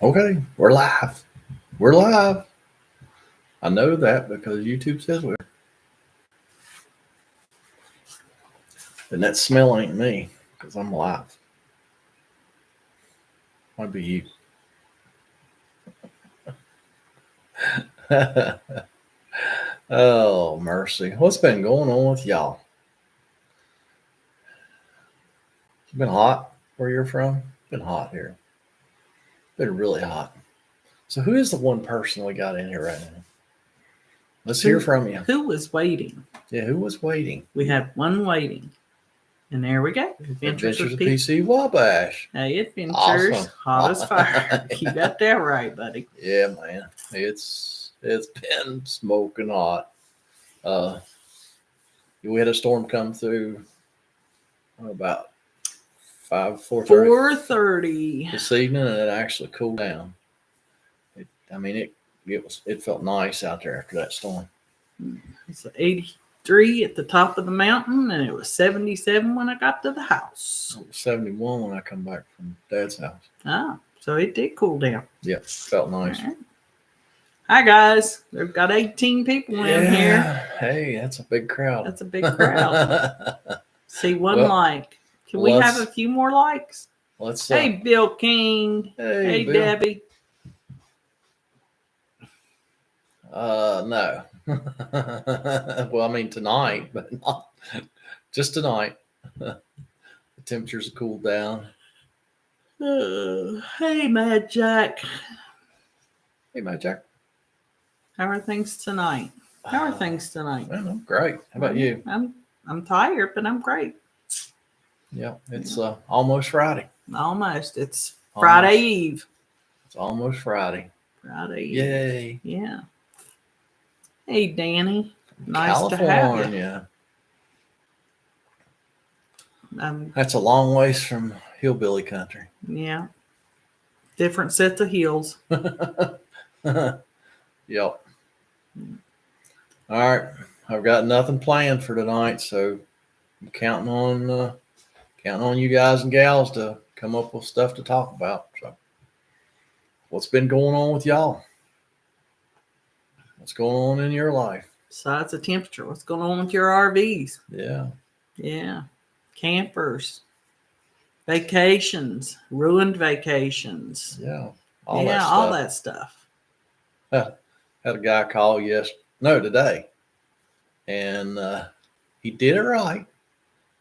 Okay, we're live. We're live. I know that because YouTube says we're. And that smell ain't me because I'm live. Might be you. Oh, mercy. What's been going on with y'all? It's been hot where you're from? It's been hot here. It's been really hot. So who is the one person we got in here right now? Let's hear from you. Who was waiting? Yeah, who was waiting? We had one waiting. And there we go. Adventures of PC Wabash. Hey, Adventures. Awesome. Hot as fire. You got that right, buddy. Yeah, man. It's been smoking hot. We had a storm come through about 4:30 this evening, and it actually cooled down. It felt nice out there after that storm. It's 83 at the top of the mountain, and it was 77 when I got to the house. It was 71 when I come back from Dad's house. Ah, so it did cool down. Yeah, felt nice. Right. Hi, guys. We've got 18 people in here. Hey, that's a big crowd. That's a big crowd. See, one like. Can we have a few more likes? Let's. Hey, Bill King. Hey, Bill. Debbie. No. Well, I mean tonight, but not just tonight. The temperatures have cooled down. Hey, Mad Jack. Hey, Mad Jack. How are things tonight? Well, I'm great. How about you? I'm tired, but I'm great. Yeah, it's almost Friday. Almost. It's Friday Eve. It's almost Friday. Yay. Yeah. Hey, Danny. Nice California. to have you. That's a long ways from hillbilly country. Yeah. Different sets of heels. Yep. All right. I've got nothing planned for tonight, so I'm counting on you guys and gals to come up with stuff to talk about. So, what's been going on with y'all? What's going on in your life? Besides the temperature, what's going on with your RVs? Yeah. Campers. Vacations. Ruined vacations. Yeah. All that stuff. Had a guy call today. And he did it right.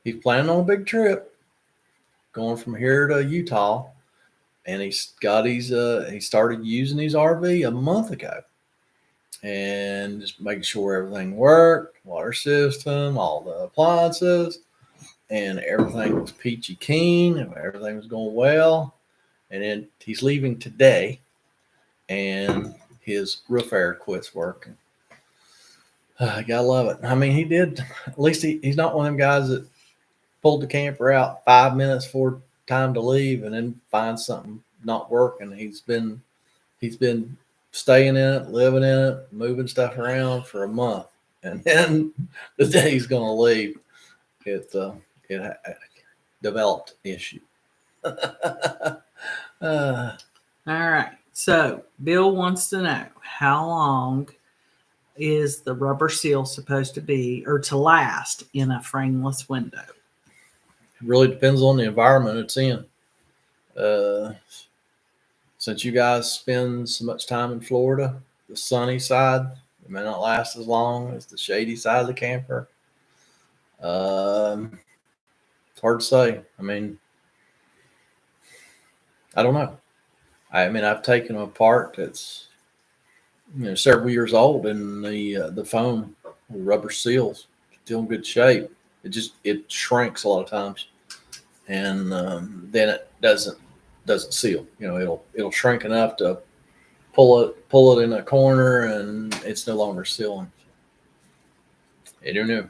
He's planning on a big trip going from here to Utah. And he started using his RV a month ago. And just making sure everything worked, water system, all the appliances, and everything was peachy keen, and everything was going well. And then he's leaving today, and his roof air quits working. I gotta love it. I mean, he did. At least he's not one of them guys that pulled the camper out 5 minutes before time to leave, and then finds something not working. He's been staying in it, living in it, moving stuff around for a month, and then the day he's going to leave, it developed issue. All right. So Bill wants to know, how long is the rubber seal supposed to be or to last in a frameless window? It really depends on the environment it's in. Since you guys spend so much time in Florida, the sunny side, it may not last as long as the shady side of the camper. It's hard to say. I mean, I don't know. I've taken them apart. It's several years old, and the foam, the rubber seals, still in good shape. It shrinks a lot of times, and then it doesn't seal. It'll shrink enough to pull it in a corner, and it's no longer sealing. I don't know.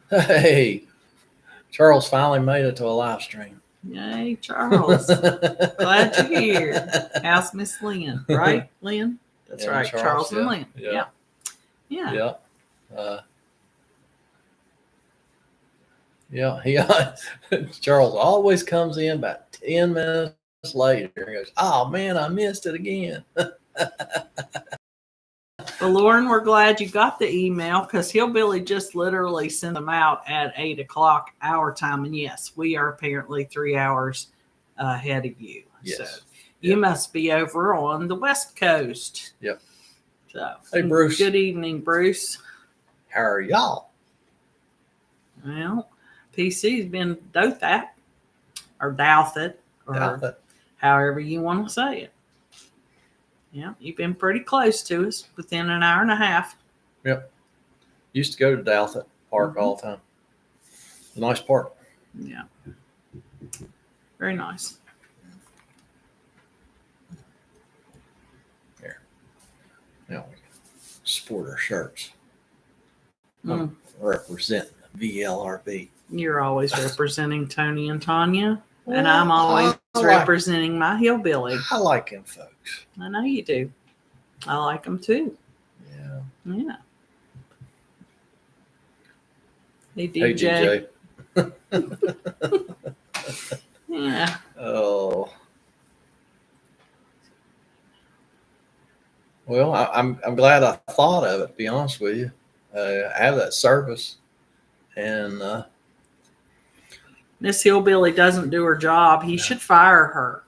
Hey, Charles finally made it to a live stream. Yay, Charles. Glad you're here. How's Miss Lynn? Right, Lynn? That's right. Charles and Lynn. Yeah. Yeah, he Charles always comes in about 10 minutes later and goes, "Oh man, I missed it again." Well, Lauren, we're glad you got the email because Hillbilly just literally sent them out at 8 o'clock our time. And yes, we are apparently 3 hours ahead of you. Yes. So you Yep. must be over on the West Coast. Yep. So, Hey, Bruce. Good evening, Bruce. How are y'all? Well, PC's been Dothat or Douthat or Doubt that. however you want to say it. Yeah, you've been pretty close to us within an hour and a half. Yep. Used to go to Douthit Park all the time. Nice park. Yeah. Very nice. Here. Now we can sport our shirts. Mm. Representing the VLRB. You're always representing Tony and Tanya, Well, and I'm always I like- representing my hillbilly. I like him, folks. I know you do. I like them too. Yeah. Yeah. Hey, Hey, DJ. DJ. Yeah. Oh. Well, I'm glad I thought of it. To be honest with you, I have that service, and Miss Hillbilly doesn't do her job. He should fire her.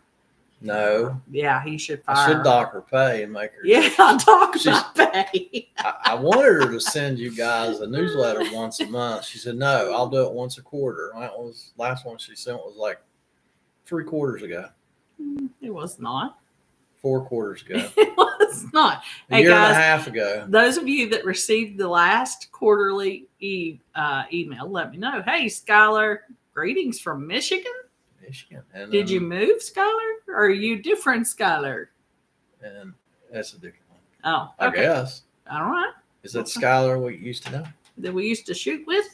no, Yeah, he should fire I should her. dock her pay and make her. Yeah, talk about pay. I wanted her to send you guys a newsletter once a month. She said, "No, I'll do it once a quarter." That was last one she sent was like 3 quarters ago, It was not. 4 quarters ago, It was not. a Hey, year guys, and a half ago. those of you that received the last quarterly email, let me know. Hey, Skylar, greetings from Michigan. Michigan. And Did you move, Skylar? Or are you different, Skylar? And that's a different one. Oh, I okay. guess. All right. Is that Skylar we used to know? That we used to shoot with?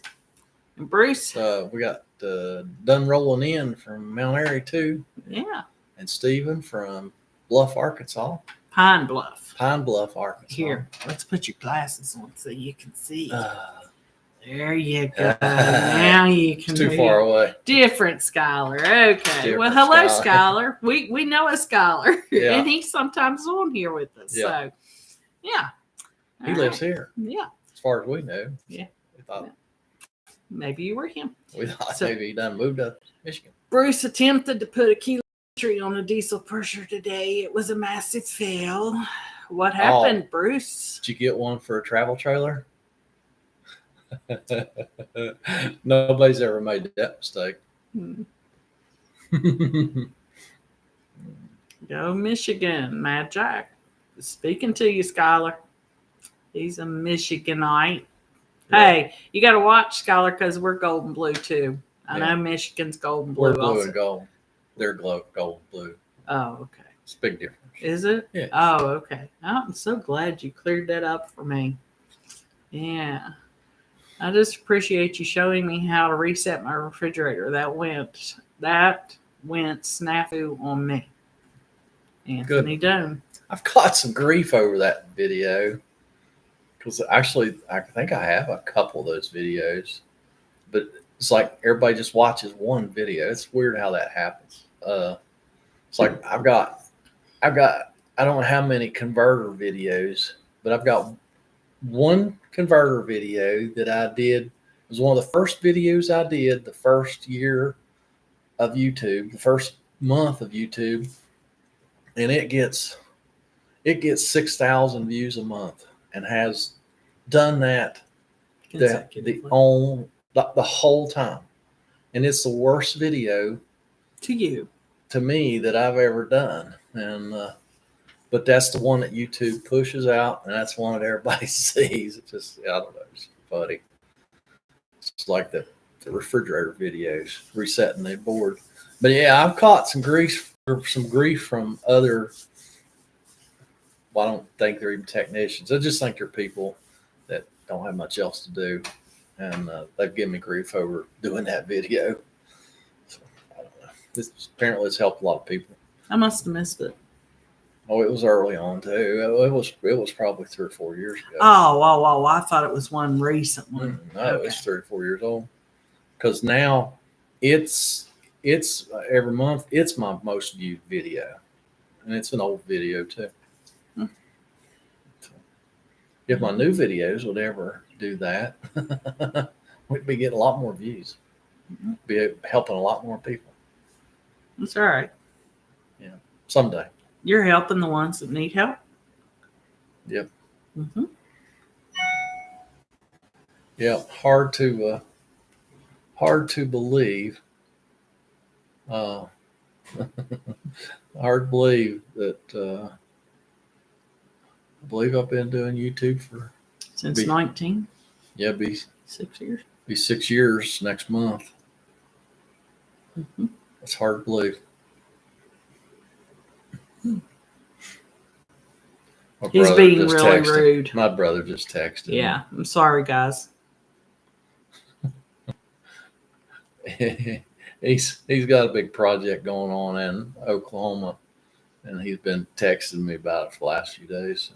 And Bruce? We got Done Rolling In from Mount Airy too, Yeah. and Stephen from Bluff, Arkansas. Pine Bluff. Pine Bluff, Arkansas. Here, let's put your glasses on so you can see. Uh, There you go. Now you can it's too move. far away. Different Skylar. Okay. Different Well, hello, Skylar. Skylar. We know a Skylar, Yeah. and he's sometimes on here with us. Yeah. So, yeah. He All lives right. here, Yeah. as far as we know. Yeah. We thought Maybe you were him. So- maybe he done moved to Michigan. Bruce attempted to put a kilo tree on a diesel pusher today. It was a massive fail. What happened, Bruce? Did you get one for a travel trailer? Nobody's ever made that mistake. Hmm. Go Michigan, Mad Jack. Speaking to you, Skylar. He's a Michiganite. Yeah. Hey, you got to watch, Skylar, because we're gold and blue too. I Yeah. know Michigan's gold and blue. We're blue also. and gold. They're gold and blue. Oh, okay. It's a big difference. Is it? Yeah. Oh, okay. I'm so glad you cleared that up for me. Yeah. I just appreciate you showing me how to reset my refrigerator. That went snafu on me. Anthony Doan. I've got some grief over that video because actually I think I have a couple of those videos, but it's like everybody just watches one video. It's weird how that happens. It's like I've got I don't know how many converter videos, but I've got one converter video that I did. It was one of the first videos I did the first year of YouTube, the first month of YouTube, and it gets 6,000 views a month and has done that the whole time. And it's the worst video To you. to me that I've ever done. And but that's the one that YouTube pushes out, and that's one that everybody sees. It's just, I don't know, it's funny. It's like the refrigerator videos, resetting the board. But yeah, I've caught some grief from other, well, I don't think they're even technicians. I just think they're people that don't have much else to do. And they've given me grief over doing that video. So, I don't know. Apparently it's helped a lot of people. I must have missed it. Oh, it was early on too. It was probably 3 or 4 years ago. Oh, I thought it was one recent one. No, Okay. it's 3 or 4 years old. because now it's every month it's my most viewed video, and it's an old video too. Hmm. So if my new videos would ever do that, we'd be getting a lot more views. Be helping a lot more people. It's all right. Someday. You're helping the ones that need help. Yep. Mm-hmm. Yeah. Hard to believe. Hard to believe that. I believe I've been doing YouTube for Since 19. Yeah, be 6 years. Be 6 years next month. Mm-hmm. It's hard to believe. He's being really rude. My brother just texted. Yeah, I'm sorry, guys. He's got a big project going on in Oklahoma, and he's been texting me about it for the last few days.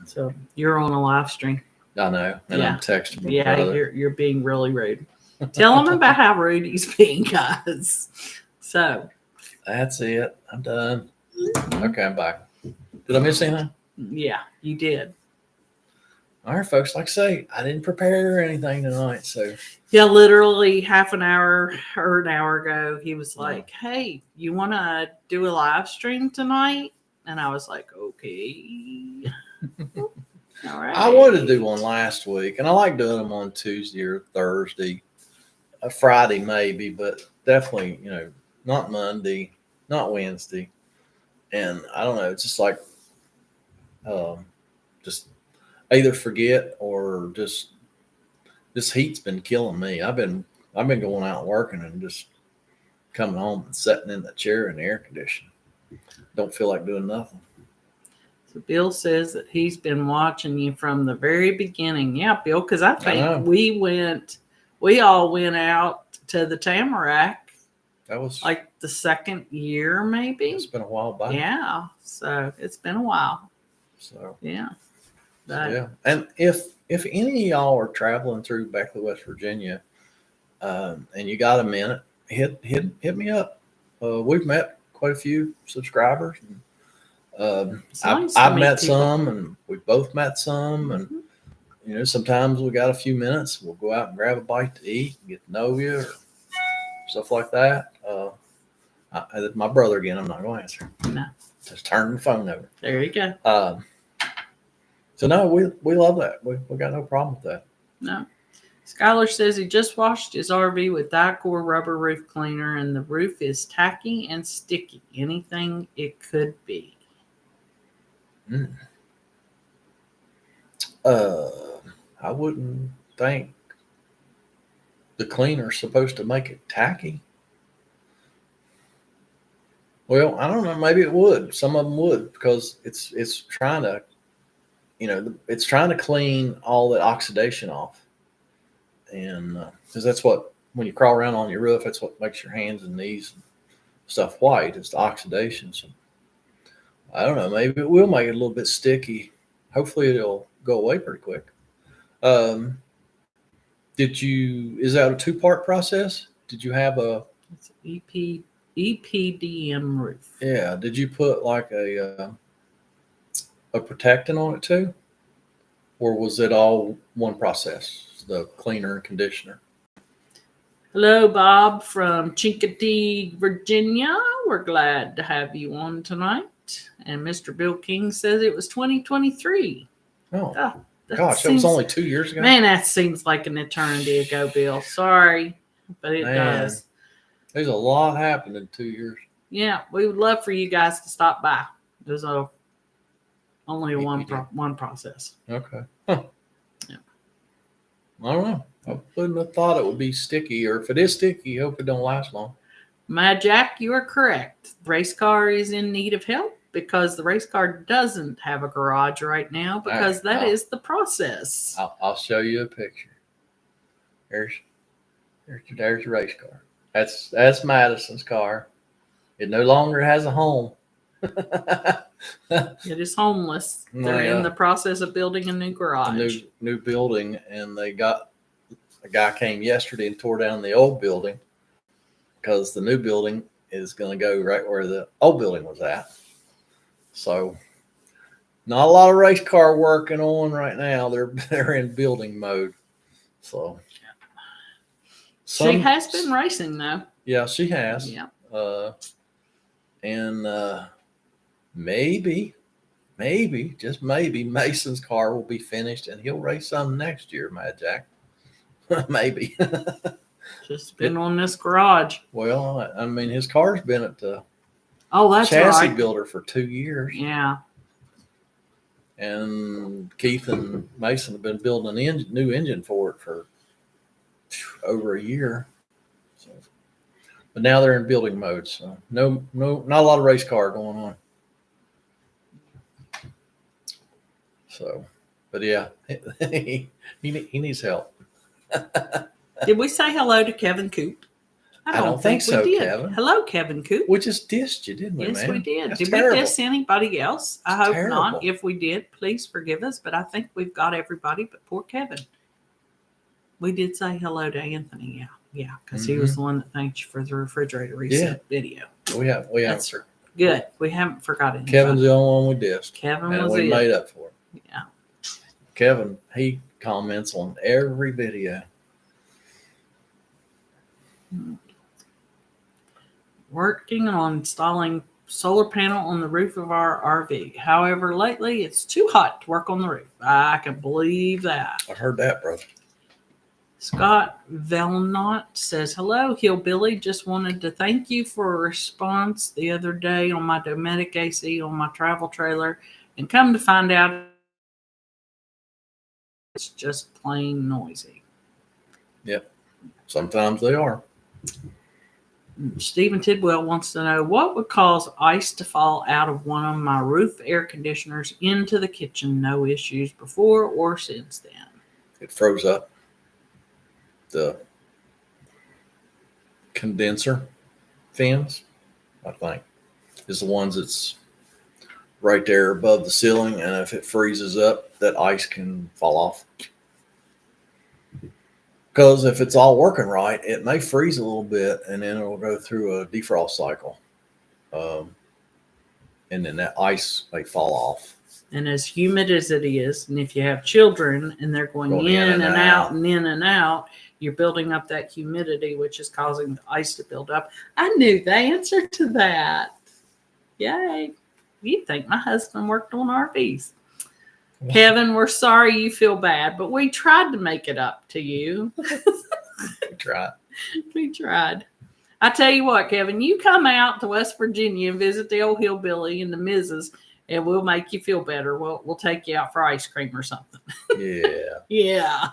So you're on a live stream. I know, and I'm texting my brother. You're being really rude. Tell him about how rude he's being, guys. So that's it. I'm done. Okay, I'm back. Did I miss anything? Yeah, you did. All right, folks. Like I say, I didn't prepare anything tonight, so yeah, literally half an hour or an hour ago, he was like, "Hey, you want to do a live stream tonight?" And I was like, "Okay." All right. I wanted to do one last week, and I like doing them on Tuesday or Thursday, Friday maybe, but definitely, not Monday, not Wednesday. And I don't know, it's just like, just either forget or just this heat's been killing me. I've been going out and working and just coming home and sitting in the chair in the air conditioning. Don't feel like doing nothing. So Bill says that he's been watching you from the very beginning. Yeah, Bill, because I think we all went out to the Tamarack. That was like the second year, maybe. It's been a while back. Yeah, so it's been a while. So yeah, and if any of y'all are traveling through Beckley, West Virginia, and you got a minute, hit me up. We've met quite a few subscribers. And, I've met some, and we both met some, and sometimes we got a few minutes. We'll go out and grab a bite to eat, and get to know you, or stuff like that. My brother again. I'm not going to answer. No, just turn the phone over. There you go. So no, we love that. We got no problem with that. No. Skylar says he just washed his RV with Dicor rubber roof cleaner, and the roof is tacky and sticky. Anything it could be. I wouldn't think the cleaner's supposed to make it tacky. Well, I don't know. Maybe it would. Some of them would, because it's trying to, it's trying to clean all the oxidation off, and because that's what, when you crawl around on your roof, that's what makes your hands and knees and stuff white. It's the oxidation. So I don't know. Maybe it will make it a little bit sticky. Hopefully, it'll go away pretty quick. Is that a 2-part process? Did you have it's EPDM roof? Yeah. Did you put like a protectant on it too, or was it all one process, the cleaner and conditioner? Hello, Bob from Chincoteague, Virginia. We're glad to have you on tonight. And Mr. Bill King says it was 2023. Oh, gosh, that was only 2 years ago. Man, that seems like an eternity ago, Bill. Sorry, but it does. There's a lot happened in 2 years. Yeah, we would love for you guys to stop by. There's only one process. Okay. Huh. Yeah. I don't know. I wouldn't have thought it would be sticky, or if it is sticky, I hope it don't last long. Mad Jack, you are correct. The race car is in need of help because the race car doesn't have a garage right now, because that is the process. I'll show you a picture. There's the race car. That's Madison's car. It no longer has a home. It is homeless. They're in the process of building a new garage. A new building, and they got a guy came yesterday and tore down the old building because the new building is going to go right where the old building was at. So not a lot of race car working on right now. They're in building mode. So she has been racing though. Yeah, she has. Yeah. And maybe, just maybe, Mason's car will be finished and he'll race some next year, Mad Jack. Maybe. Just been on this garage. Well, I mean, his car's been at the that's chassis right. builder for 2 years. Yeah. And Keith and Mason have been building an new engine for it for over a year. So, but now they're in building mode, so no, not a lot of race car going on. So, but yeah, he needs help. Did we say hello to Kevin Coop? I don't think so, we did. Kevin. Hello, Kevin Coop. We just dissed you, didn't we, yes, man? we did. That's did terrible. we diss anybody else? I hope terrible. not. If we did, please forgive us. But I think we've got everybody but poor Kevin. We did say hello to Anthony. Yeah, because he was the one that thanked you for the refrigerator reset video. We have. That's good. We haven't forgotten. Kevin's the only one we dissed. Kevin and was we it. made up for it. Yeah. Kevin, he comments on every video. Working on installing solar panel on the roof of our RV. However, lately it's too hot to work on the roof. I can believe that. I heard that, brother. Scott Velnot says, hello, Hillbilly. Just wanted to thank you for a response the other day on my Dometic AC on my travel trailer, and come to find out it's just plain noisy. Yep. Sometimes they are. Stephen Tidwell wants to know what would cause ice to fall out of one of my roof air conditioners into the kitchen. No issues before or since then. It froze up. The condenser fins, I think, is the ones that's right there above the ceiling, and if it freezes up, that ice can fall off. Because if it's all working right, it may freeze a little bit, and then it'll go through a defrost cycle, and then that ice may fall off. And as humid as it is, and if you have children and they're going in and out and in and out, you're building up that humidity, which is causing the ice to build up. I knew the answer to that. Yay. You'd think my husband worked on RVs. Yeah. Kevin, we're sorry you feel bad, but we tried to make it up to you. We tried. I tell you what, Kevin, you come out to West Virginia and visit the old Hillbilly and the Mrs., and we'll make you feel better. We'll take you out for ice cream or something. Yeah. Yeah.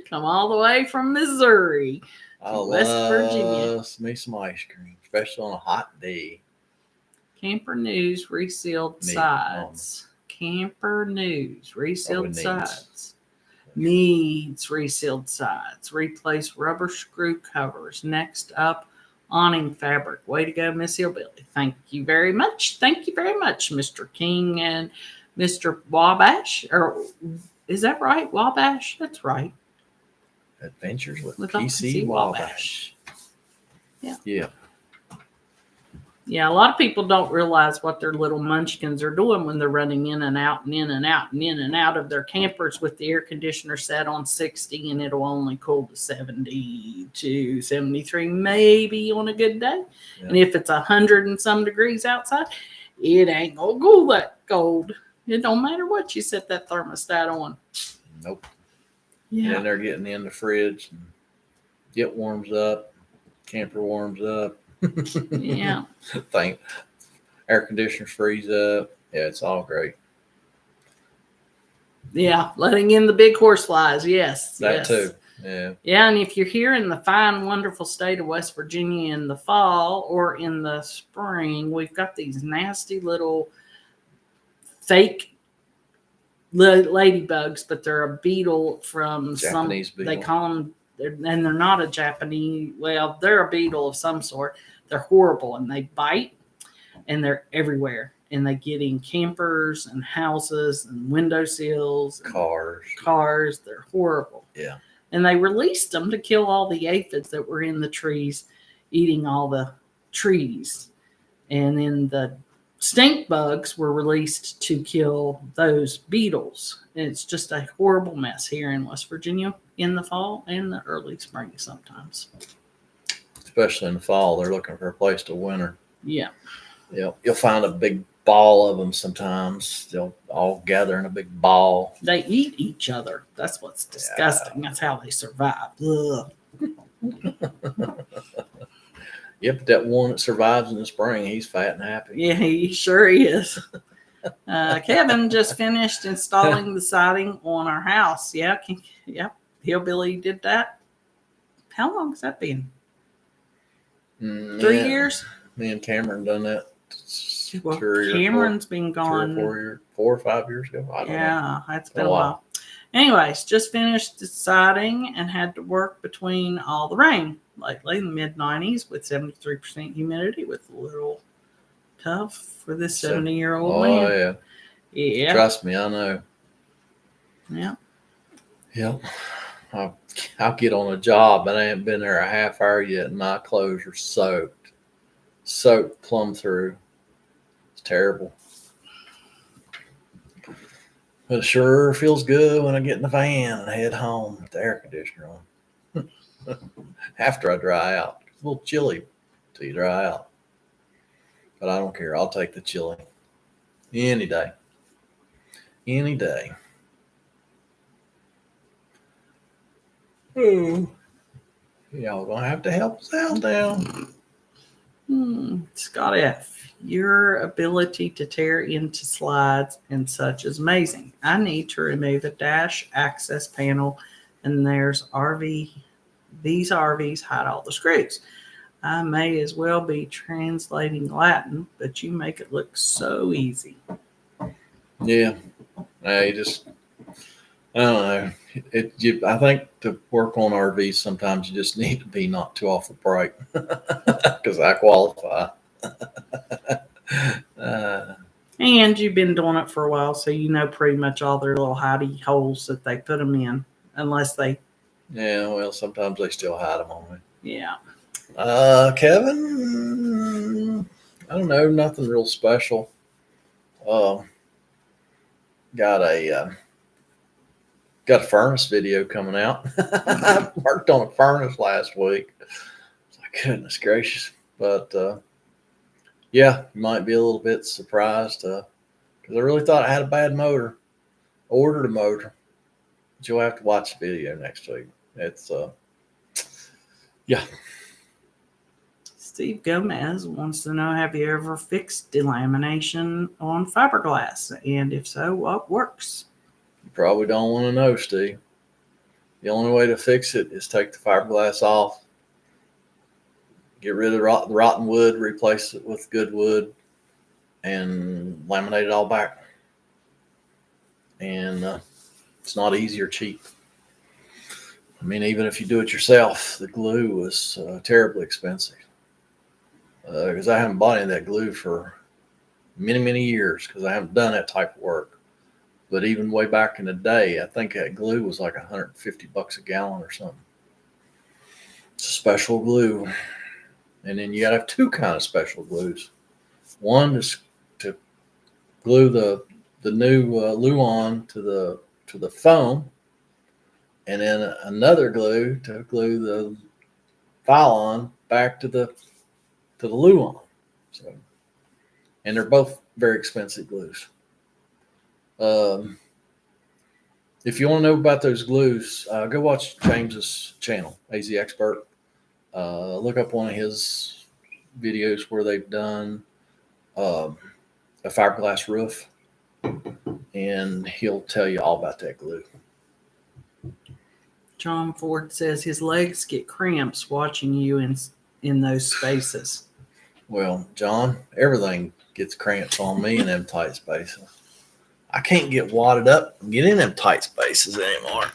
Come all the way from Missouri to West Virginia. Me some ice cream, especially on a hot day. Camper News resealed sides. Camper News resealed sides. Needs resealed sides. Replace rubber screw covers. Next up, awning fabric. Way to go, Miss Hillbilly. Thank you very much. Thank you very much, Mr. King and Mr. Wabash. Or is that right? Wabash? That's right. Adventures with PC Wabash. Yeah. Yeah. Yeah, a lot of people don't realize what their little munchkins are doing when they're running in and out and in and out and in and out of their campers with the air conditioner set on 60, and it'll only cool to 72, 73, maybe on a good day. Yeah. And if it's 100 and some degrees outside, it ain't gonna cool that cold. It don't matter what you set that thermostat on. Nope. Yeah. And they're getting in the fridge and it warms up, camper warms up. Yeah. Air conditioners freeze up. Yeah, it's all great. Yeah, letting in the big horse flies. Yes. That too. Yeah. Yeah, and if you're here in the fine, wonderful state of West Virginia in the fall or in the spring, we've got these nasty little fake ladybugs, but they're a beetle from Japanese beetle. They call them, and they're not a Japanese. Well, they're a beetle of some sort. They're horrible, and they bite, and they're everywhere. And they get in campers and houses and windowsills, cars. They're horrible. Yeah. And they released them to kill all the aphids that were in the trees, eating all the trees. And then the stink bugs were released to kill those beetles. And it's just a horrible mess here in West Virginia in the fall and the early spring sometimes. Especially in the fall, they're looking for a place to winter. Yeah. You'll find a big ball of them sometimes. They'll all gather in a big ball. They eat each other. That's what's disgusting. Yeah. That's how they survive. Ugh. Yep, that one that survives in the spring, he's fat and happy. Yeah, he sure is. Kevin just finished installing the siding on our house. Yeah, Hillbilly did that. How long has that been? 3 years? Me and Cameron done that. Well, Cameron's been gone 4 or 5 years ago. I don't know. Yeah, that's been a while. Anyways, just finished deciding and had to work between all the rain lately in the mid-90s with 73% humidity, with a little tough for this 70-year-old man. Oh, yeah. Yeah. Trust me, I know. Yeah. Yep. I'll get on a job, and I ain't been there a half hour yet, and my clothes are soaked plumb through. It's terrible. But it sure feels good when I get in the van and head home with the air conditioner on. After I dry out. It's a little chilly till you dry out. But I don't care. I'll take the chili. Any day. Any day. Ooh. Y'all gonna have to help us out now. Scott F. Your ability to tear into slides and such is amazing. I need to remove a dash access panel, and these RVs hide all the screws. I may as well be translating Latin, but you make it look so easy. Yeah. I don't know. I think to work on RVs, sometimes you just need to be not too awful bright, because I qualify. And you've been doing it for a while, so you know pretty much all their little hidey holes that they put them in, unless they. Yeah, well, sometimes they still hide them on me. Yeah. Kevin, I don't know, nothing real special. Got a furnace video coming out. I worked on a furnace last week. My goodness gracious. But yeah, you might be a little bit surprised because I really thought I had a bad motor. Ordered a motor. But you'll have to watch the video next week. It's yeah. Steve Gomez wants to know, have you ever fixed delamination on fiberglass? And if so, what works? You probably don't want to know, Steve. The only way to fix it is take the fiberglass off, get rid of the rotten wood, replace it with good wood, and laminate it all back. And it's not easy or cheap. I mean, even if you do it yourself, the glue was terribly expensive. Because I haven't bought any of that glue for many, many years, because I haven't done that type of work. But even way back in the day, I think that glue was like $150 a gallon or something. It's a special glue. And then you got to have two kind of special glues. One is to glue the new Luan to the foam, and then another glue to glue the Phylon back to the Luan. So, and they're both very expensive glues. If you want to know about those glues, go watch James's channel, AZ Expert. Look up one of his videos where they've done a fiberglass roof, and he'll tell you all about that glue. John Ford says his legs get cramps watching you in those spaces. Well, John, everything gets cramps on me in them tight spaces. I can't get wadded up and get in them tight spaces anymore.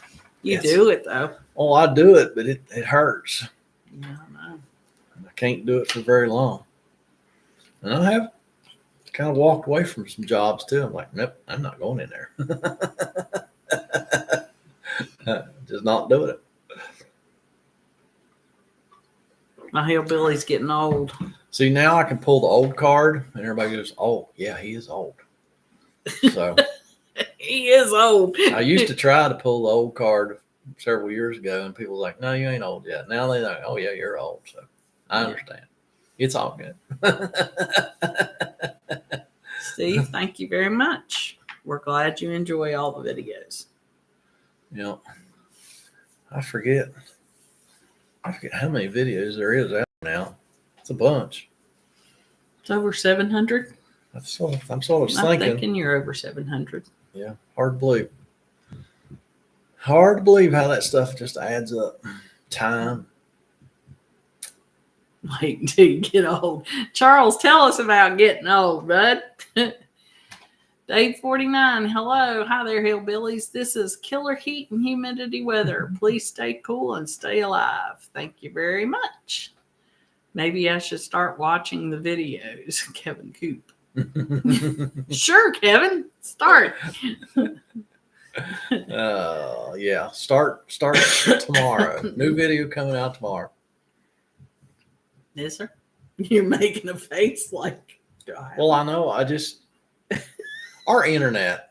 You do it, though. Oh, I do it, but it hurts. Yeah, I know. I can't do it for very long. And I have kind of walked away from some jobs, too. I'm like, nope, I'm not going in there. Just not doing it. My hillbilly's getting old. See, now I can pull the old card, and everybody goes, "Oh, yeah, he is old." So He is old. I used to try to pull the old card several years ago, and people were like, "No, you ain't old yet." Now they know, "Oh, yeah, you're old." So I understand. It's all good. Steve, thank you very much. We're glad you enjoy all the videos. You know, I forget how many videos there is out now. It's a bunch. It's over 700. I'm sort of I'm thinking. thinking you're over 700. Yeah, hard to believe. Hard to believe how that stuff just adds up. Time. Wait until you get old. Charles, tell us about getting old, bud. Dave 49, hello. Hi there, hillbillies. This is killer heat and humidity weather. Please stay cool and stay alive. Thank you very much. Maybe I should start watching the videos, Kevin Coop. Sure, Kevin, start. Yeah. Start tomorrow. New video coming out tomorrow. Is there? You're making a face like. Well, I know. Our internet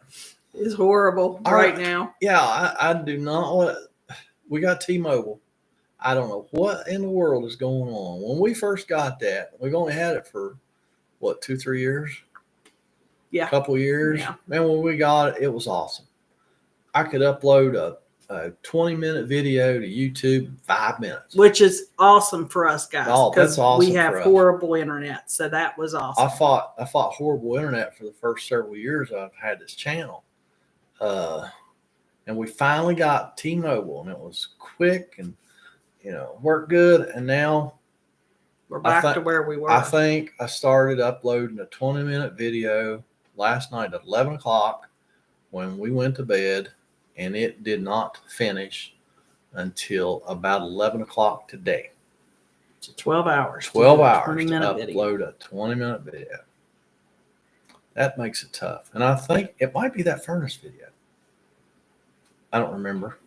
is horrible right now. Yeah, I do not want. We got T-Mobile. I don't know what in the world is going on. When we first got that, we've only had it for what, 2-3 years? Yeah, a couple years. Yeah. Man, when we got it, it was awesome. I could upload a 20-minute video to YouTube in 5 minutes, which is awesome for us guys. Oh, that's awesome. We have horrible internet, so that was awesome. I fought horrible internet for the first several years I've had this channel, and we finally got T-Mobile, and it was quick and worked good. And now we're back to where we were. I think I started uploading a 20-minute video last night at 11 o'clock when we went to bed, and it did not finish until about 11 o'clock today. So 12 hours. 12 hours to upload a 20-minute video. That makes it tough. And I think it might be that furnace video. I don't remember.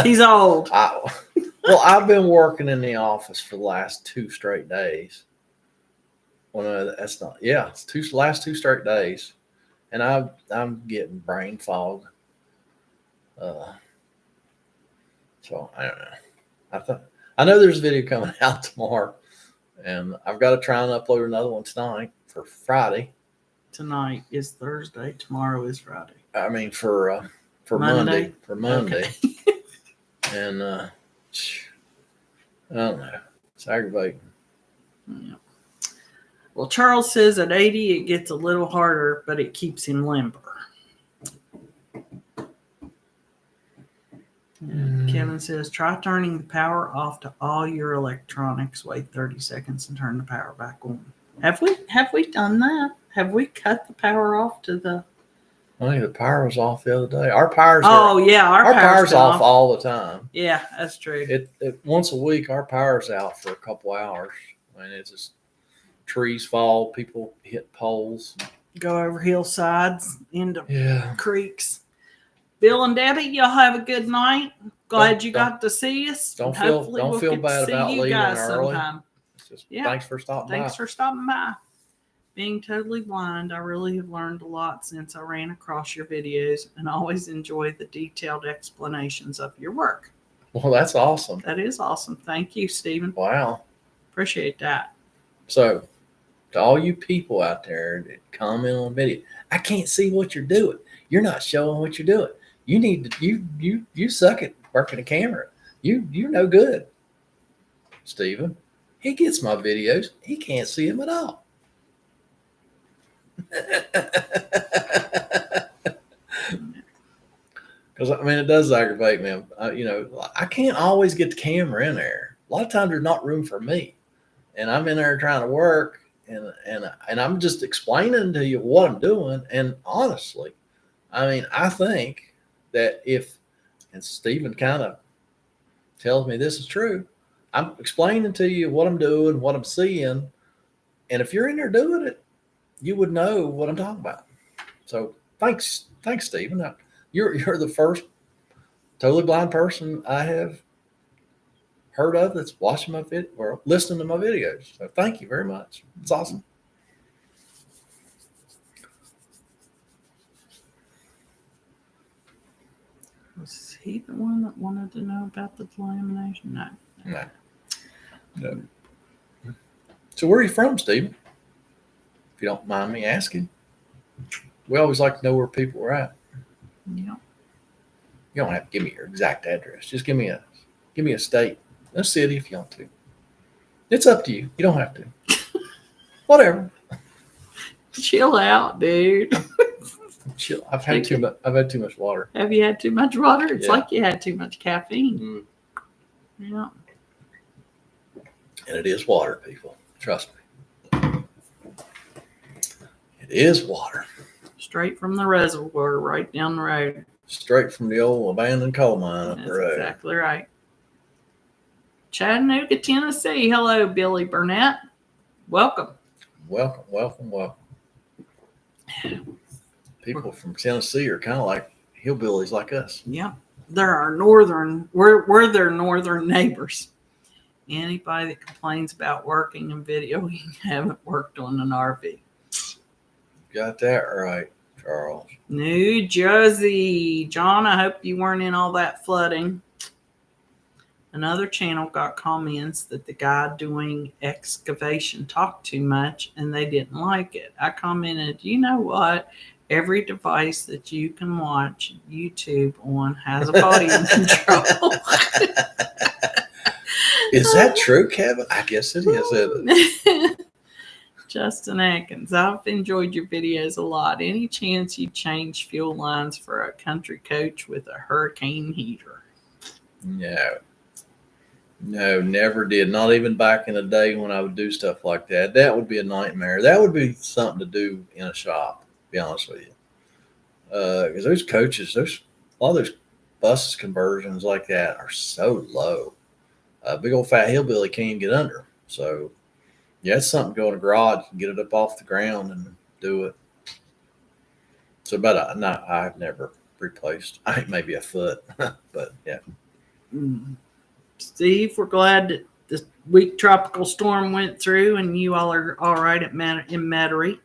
He's old. I've been working in the office for the last 2 straight days. Well, no, that's not. Yeah, it's last 2 straight days, and I'm getting brain fog. So I don't know. I know there's a video coming out tomorrow, and I've got to try and upload another one tonight for Friday. Tonight is Thursday. Tomorrow is Friday. I mean for Monday. For Monday. Okay. And I don't know. It's aggravating. Yeah. Well, Charles says at 80 it gets a little harder, but it keeps him limber. Kevin says, try turning the power off to all your electronics. Wait 30 seconds and turn the power back on. Have we done that? Have we cut the power off to the? I think the power was off the other day. Our power's our power's off all the time. Yeah, that's true. It once a week our power's out for a couple hours. I mean, it's just trees fall, people hit poles, go over hillsides into creeks. Bill and Debbie, y'all have a good night. Glad you got to see us. Don't feel bad about leaving early. Thanks for stopping by. Being totally blind, I really have learned a lot since I ran across your videos and always enjoy the detailed explanations of your work. Well, that's awesome. That is awesome. Thank you, Stephen. Wow. Appreciate that. So, to all you people out there that comment on video, I can't see what you're doing. You're not showing what you're doing. You need to you suck at working the camera. You're no good. Stephen, he gets my videos. He can't see them at all. Because I mean, it does aggravate me. I can't always get the camera in there. A lot of times there's not room for me, and I'm in there trying to work, and I'm just explaining to you what I'm doing. And honestly, I mean, I think that and Stephen kind of tells me this is true, I'm explaining to you what I'm doing, what I'm seeing, and if you're in there doing it, you would know what I'm talking about. So thanks, Stephen. You're the first totally blind person I have heard of that's watching my video or listening to my videos. So thank you very much. It's awesome. Was he the one that wanted to know about the delamination? No. No. So where are you from, Stephen? If you don't mind me asking. We always like to know where people are at. Yeah. You don't have to give me your exact address. Just give me a state, a city if you want to. It's up to you. You don't have to. Whatever. Chill out, dude. Chill. I've had too much water. Have you had too much water? It's Yeah. like you had too much caffeine. Yeah. And it is water, people. Trust me. It is water. Straight from the reservoir, right down the road. Straight from the old abandoned coal mine up That's the road. exactly right. Chattanooga, Tennessee. Hello, Billy Burnett. Welcome. Welcome. People from Tennessee are kind of like hillbillies like us. Yeah. They're our northern, we're their northern neighbors. Anybody that complains about working and videoing haven't worked on an RV. Got that right, Charles. New Jersey. John, I hope you weren't in all that flooding. Another channel got comments that the guy doing excavation talked too much and they didn't like it. I commented, you know what? Every device that you can watch YouTube on has a volume control. Is that true, Kevin? I guess it is, isn't it? Justin Atkins, I've enjoyed your videos a lot. Any chance you change fuel lines for a country coach with a hurricane heater? No, never did. Not even back in the day when I would do stuff like that. That would be a nightmare. That would be something to do in a shop, to be honest with you. Because those coaches, a lot of those bus conversions like that are so low. Big old fat hillbilly can't even get under. So, yeah, it's something to go in a garage and get it up off the ground and do it. So, no, I've never replaced. I think maybe a foot, but yeah. Steve, we're glad that this weak tropical storm went through and you all are all right in Metairie.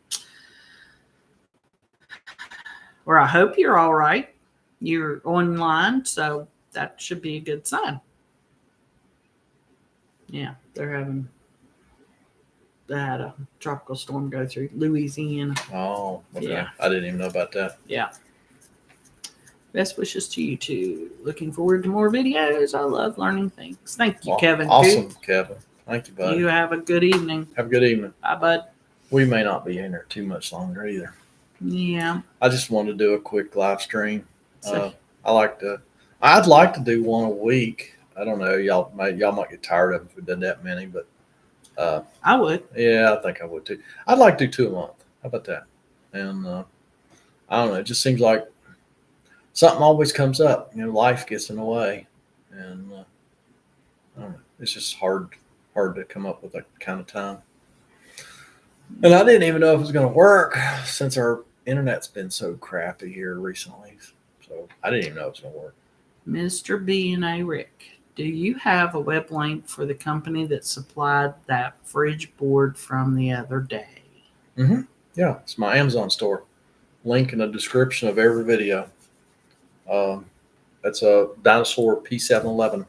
Or I hope you're all right. You're online, so that should be a good sign. Yeah, they had a tropical storm go through Louisiana. Oh, okay. Yeah. I didn't even know about that. Yeah. Best wishes to you too. Looking forward to more videos. I love learning things. Thank you, Kevin. Awesome, Kevin. Thank you, bud. You have a good evening. Have a good evening. Bye, bud. We may not be in there too much longer either. Yeah. I just wanted to do a quick live stream. So- I'd like to do one a week. I don't know. Y'all might get tired of it if we did that many, but I would. yeah, I think I would too. I'd like to do 2 a month. How about that? And I don't know. It just seems like something always comes up. Life gets in the way, and I don't know. It's just hard to come up with that kind of time. And I didn't even know if it was going to work since our internet's been so crappy here recently. So I didn't even know it was going to work. Mr. B&A Rick, do you have a web link for the company that supplied that fridge board from the other day? Mm-hmm. Yeah, it's my Amazon store. Link in the description of every video. That's a Dinosaur P711.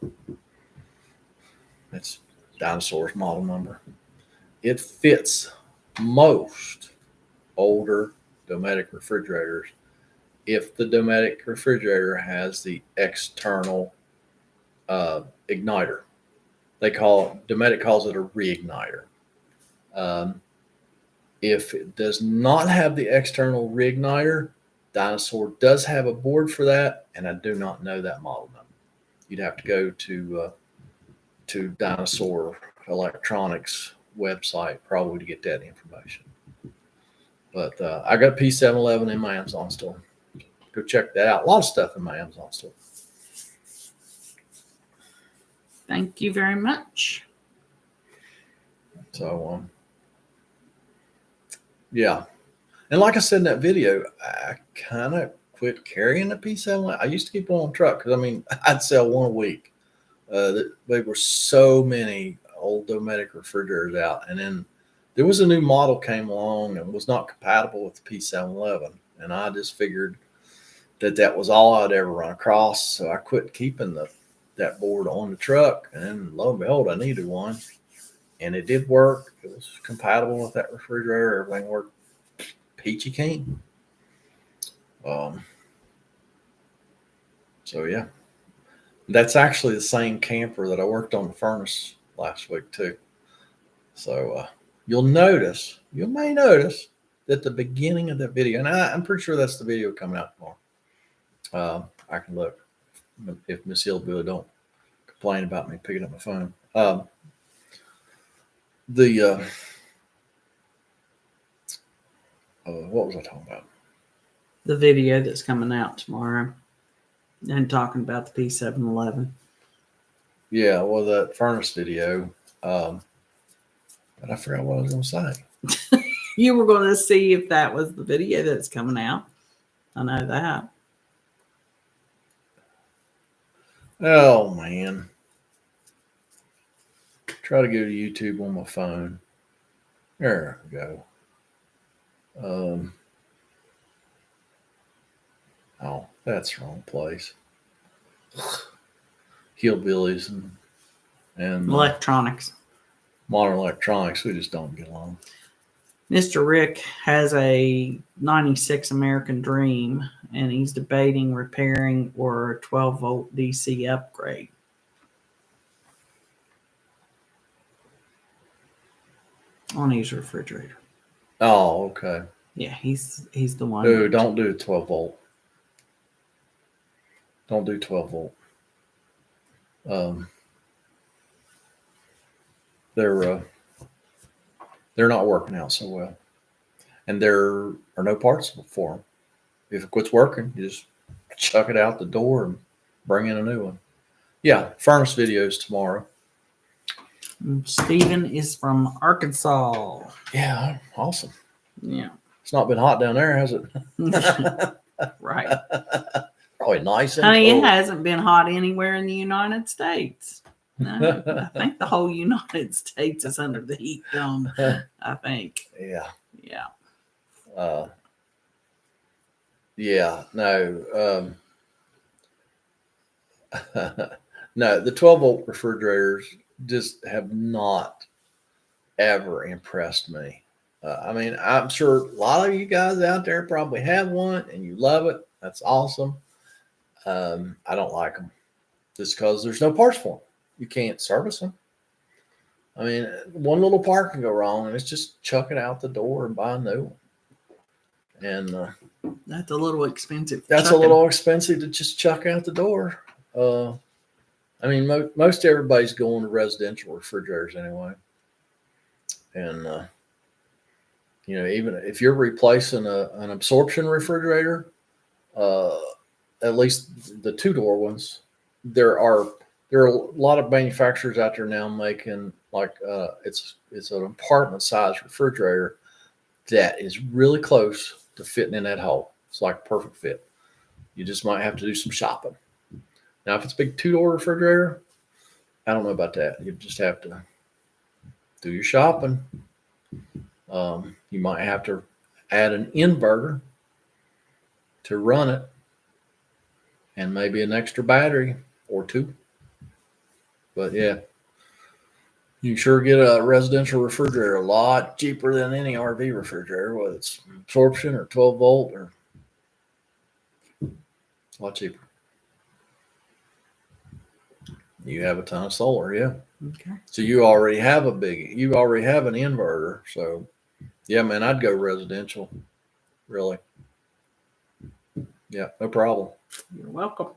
That's Dinosaur's model number. It fits most older Dometic refrigerators if the Dometic refrigerator has the external igniter. Dometic calls it a reigniter. If it does not have the external reigniter, Dinosaur does have a board for that, and I do not know that model number. You'd have to go to Dinosaur Electronics website probably to get that information. But I got P711 in my Amazon store. Go check that out. A lot of stuff in my Amazon store. Thank you very much. So, yeah. And like I said in that video, I kind of quit carrying the P711. I used to keep one on the truck because, I'd sell one a week. There were so many old Dometic refrigerators out, and then there was a new model came along and was not compatible with the P711, and I just figured that was all I'd ever run across, so I quit keeping that board on the truck, and lo and behold, I needed one, and it did work. It was compatible with that refrigerator. Everything worked peachy keen. So yeah, that's actually the same camper that I worked on the furnace last week too. So you may notice that the beginning of the video, and I'm pretty sure that's the video coming out tomorrow. I can look if Miss Hillbilly don't complain about me picking up my phone. What was I talking about? The video that's coming out tomorrow and talking about the P711. Yeah, well, that furnace video. But I forgot what I was going to say. You were going to see if that was the video that's coming out. I know that. Oh, man. Try to go to YouTube on my phone. There we go. Oh, that's the wrong place. Hillbillies and Electronics. modern electronics, we just don't get along. Mr. Rick has a 96 American Dream, and he's debating repairing or a 12-volt DC upgrade. On his refrigerator. Oh, okay. Yeah, he's the one. Dude, don't do 12 volt. Don't do 12 volt. They're not working out so well, and there are no parts for them. If it quits working, you just chuck it out the door and bring in a new one. Yeah, furnace videos tomorrow. Steven is from Arkansas. Yeah, awesome. Yeah. It's not been hot down there, has it? Right. Probably nice and Honey, cold. it hasn't been hot anywhere in the United States. No, I think the whole United States is under the heat dome. I think. Yeah. Yeah. Yeah. No. No, the 12 volt refrigerators just have not ever impressed me. I mean, I'm sure a lot of you guys out there probably have one and you love it. That's awesome. I don't like them just because there's no parts for them. You can't service them. I mean, one little part can go wrong and it's just chuck it out the door and buy a new one. And that's a little expensive. That's a little expensive to just chuck out the door. I mean, most everybody's going to residential refrigerators anyway. And, even if you're replacing an absorption refrigerator, at least the two-door ones, there are a lot of manufacturers out there now making it's an apartment size refrigerator that is really close to fitting in that hole. It's like a perfect fit. You just might have to do some shopping. Now, if it's a big two-door refrigerator, I don't know about that. You just have to do your shopping. You might have to add an inverter to run it and maybe an extra battery or two. But yeah, you can sure get a residential refrigerator a lot cheaper than any RV refrigerator, whether it's absorption or 12 volt or a lot cheaper. You have a ton of solar, yeah. Okay. So you already have an inverter. So yeah, man, I'd go residential. Really. Yeah, no problem. You're welcome.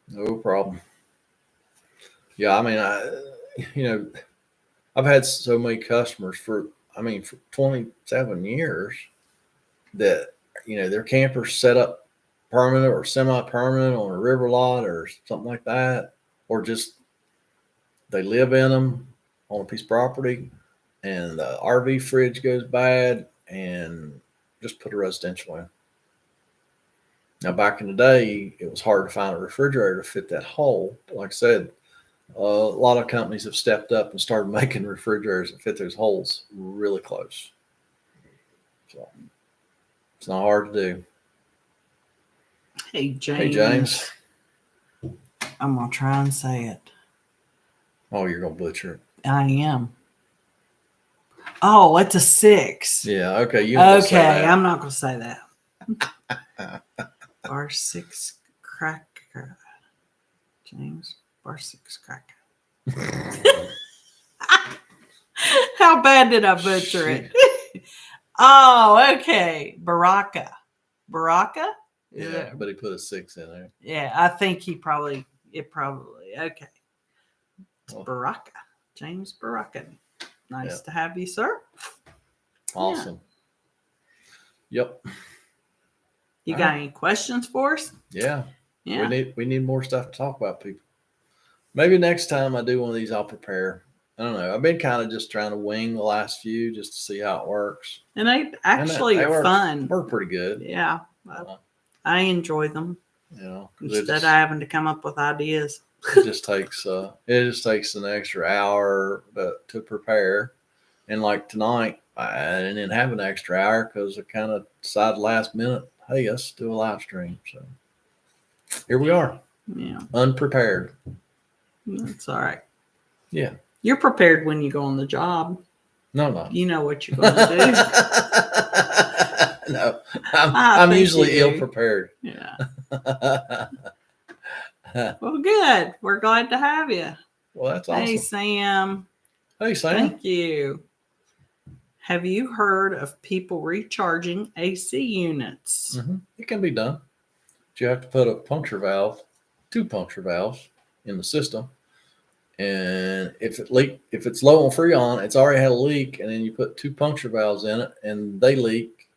No problem. Yeah, I mean, I've had so many customers for 27 years that, their campers set up permanent or semi-permanent on a river lot or something like that, or just they live in them on a piece of property and the RV fridge goes bad and just put a residential in. Now, back in the day, it was hard to find a refrigerator to fit that hole. But like I said, A lot of companies have stepped up and started making refrigerators that fit those holes really close. So it's not hard to do. Hey, James. Hey, James. I'm going to try and say it. Oh, you're going to butcher it. I am. Oh, it's a 6. Yeah, okay. You don't say that. I'm not going to say that. Bar 6 cracker. James, bar 6 cracker. How bad did I butcher it? Oh, okay. Baraka. Yeah, but he put a 6 in there. Yeah, I think okay. It's Baraka. James Baraka. Nice to have you, sir. Awesome. Yeah. Yep. You got any questions for us? Yeah. We need more stuff to talk about, people. Maybe next time I do one of these, I'll prepare. I don't know. I've been kind of just trying to wing the last few just to see how it works. And they actually are fun. Work pretty good. Yeah. I enjoy them. You know, instead of having to come up with ideas. It just takes an extra hour to prepare. And like tonight, I didn't have an extra hour because I kind of decided last minute, hey, let's do a live stream. So here we are. Yeah. Unprepared. That's all right. Yeah. You're prepared when you go on the job. No. You know what you're going to do. No. I'm usually ill prepared. Yeah. Well, good. We're glad to have you. Well, that's awesome. Hey, Sam. Thank you. Have you heard of people recharging AC units? Mm-hmm. It can be done. But you have to put two puncture valves in the system. And if it's low on Freon, it's already had a leak, and then you put two puncture valves in it, and they leak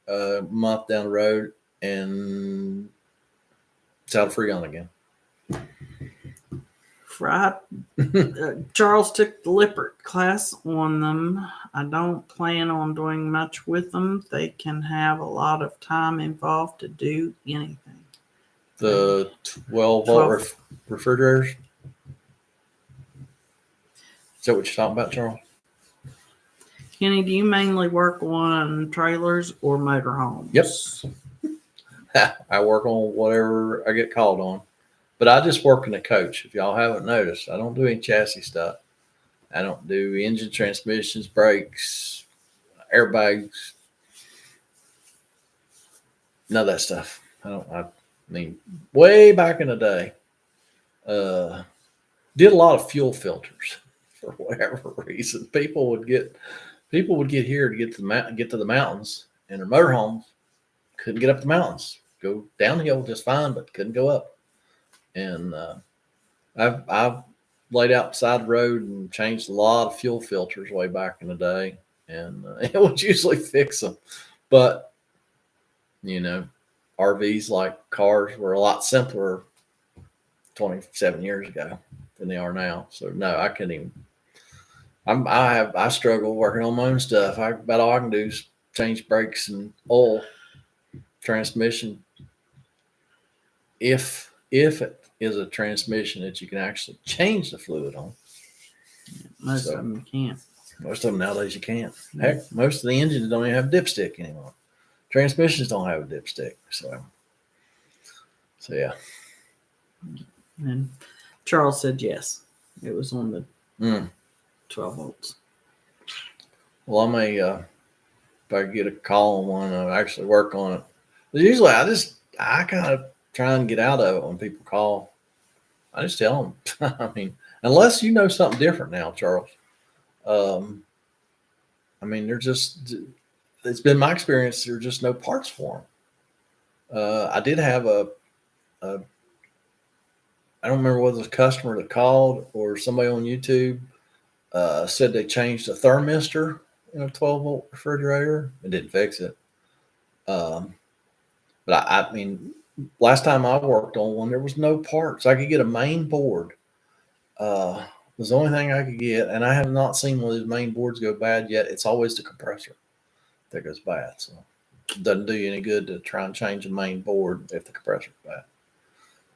a month down the road, and it's out of Freon again. Right. Charles took the Lippert class on them. I don't plan on doing much with them. They can have a lot of time involved to do anything. The 12-volt refrigerators? Is that what you're talking about, Charles? Kenny, do you mainly work on trailers or motorhomes? Yep. I work on whatever I get called on. But I just work in a coach. If y'all haven't noticed, I don't do any chassis stuff. I don't do engine, transmissions, brakes, airbags, none of that stuff. I mean, way back in the day, did a lot of fuel filters for whatever reason. People would get here to get to the mountains, and their motorhomes couldn't get up the mountains. Go downhill just fine, but couldn't go up. And I've laid out beside the road and changed a lot of fuel filters way back in the day, and it would usually fix them. But you know, RVs like cars were a lot simpler 27 years ago than they are now. So no, I couldn't even. I struggle working on my own stuff. About all I can do is change brakes and oil, transmission. If it is a transmission that you can actually change the fluid on. Most of them you can't. Most of them nowadays you can't. Heck, most of the engines don't even have dipstick anymore. Transmissions don't have a dipstick. So yeah. And Charles said yes. It was on the 12 volts. Well, I may if I get a call on one, I'll actually work on it. But usually I kind of try and get out of it when people call. I just tell them. I mean, unless you know something different now, Charles. I mean, it's been my experience. There's just no parts for them. I did have I don't remember whether it was a customer that called or somebody on YouTube said they changed a thermistor in a 12-volt refrigerator. It didn't fix it. But I mean, last time I worked on one, there was no parts. I could get a main board. Was the only thing I could get, and I have not seen one of those main boards go bad yet. It's always the compressor that goes bad. So it doesn't do you any good to try and change a main board if the compressor's bad.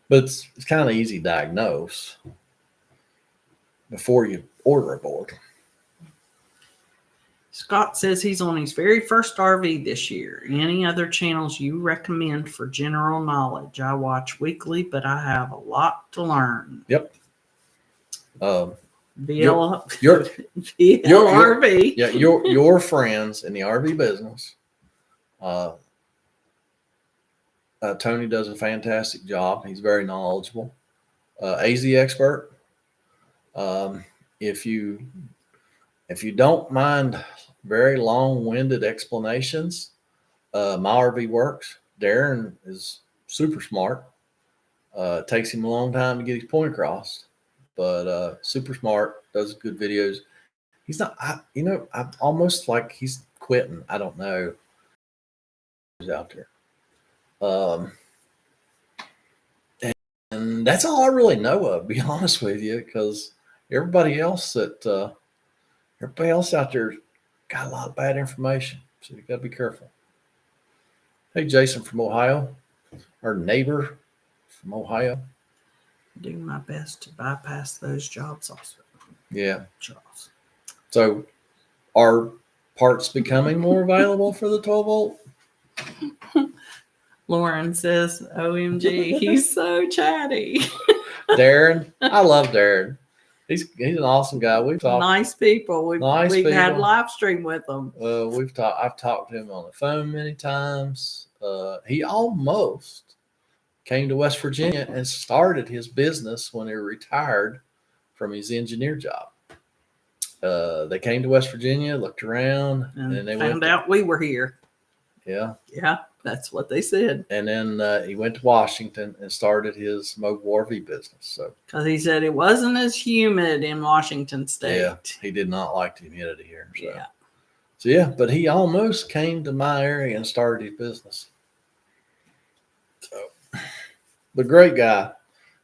But it's kind of easy to diagnose. before you order a board. Scott says he's on his very first RV this year. Any other channels you recommend for general knowledge? I watch weekly, but I have a lot to learn. Yep. VLRV. Yeah, your friends in the RV business. Tony does a fantastic job. He's very knowledgeable. AZ Expert. If you don't mind very long-winded explanations, My RV Works. Darren is super smart. It takes him a long time to get his point across, but super smart. Does good videos. He's not. I'm almost like he's quitting. I don't know. He's out there. And that's all I really know of, to be honest with you, because everybody else out there got a lot of bad information. So you got to be careful. Hey, Jason from Ohio, our neighbor from Ohio. Doing my best to bypass those jobs also. Yeah. Jobs. So are parts becoming more available for the 12 volt? Lauren says, OMG, he's so chatty. Darren, I love Darren. He's an awesome guy. We've talked. Nice people. We've had live stream with them. I've talked to him on the phone many times. He almost came to West Virginia and started his business when he retired from his engineer job. They came to West Virginia, looked around, and they found out we were here. Yeah. Yeah, that's what they said. And then he went to Washington and started his mobile RV business. So because he said it wasn't as humid in Washington State. Yeah, he did not like the humidity here. So yeah, but he almost came to my area and started his business. So, the great guy,